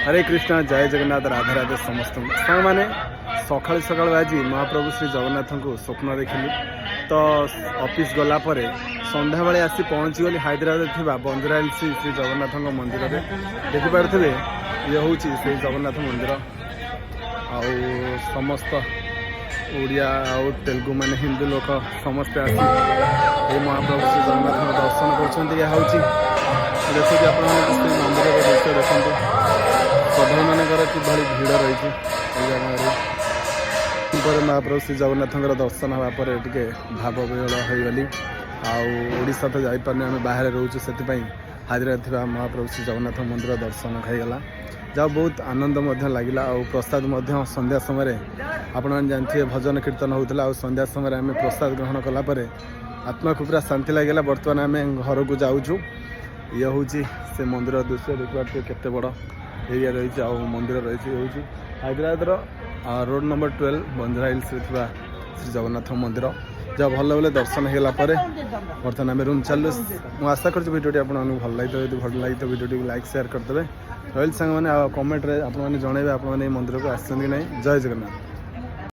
हरे कृष्ण जय जगन्नाथ राधा राधे समस्त सांग मैंने सका सका आज महाप्रभु श्री जगन्नाथ को स्वप्न देखिली तो ऑफिस गलापर संध्या बेले आसी पहुँची गली हैदराबाद थी बंदरा हिल्स श्री जगन्नाथ मंदिर में देखिपे ये हूँ श्री जगन्नाथ मंदिर आउ समस्त ओडिया आउ तेलुगु माने हिंदू लोक समस्ते आसी महाप्रभु श्री जगन्नाथ दर्शन कर देखिए आप मंदिर दृश्य देखते श्रद्धा मानकर किभली भिड़ रही जगह महाप्रभु श्री जगन्नाथ दर्शन होगापर टे भाव विहल होगली आशा तो जापारे आम बाहर रोचु से हैदराबाद थी महाप्रभु श्री जगन्नाथ मंदिर दर्शन खाईगला जहाँ बहुत आनंद लगे आ प्रसाद संध्या समय आपण जानते भजन कीर्तन होता आ संध्या समय आम प्रसाद ग्रहण कलापर आत्मा को पूरा शांति लगे। बर्तमान आम घर को जाऊँ ये हूँ से मंदिर दृश्य देखिए केते बड़ एरिया रही मंदिर रही हूँ हैदराबाद रोड नंबर 12 बंदरा हिल्स श्री जगन्नाथ मंदिर जहाँ भल भले दर्शन होगापर बर्तमान आम रूम चलू मुझे आशा कर भिडियो आपको भल लगे यदि भल लगे तो भिडियो लाइक शेयर करदे रही सांग मैंने कमेंट रे आपने जनइबे आप मंदिर को आसना जय जगन्नाथ।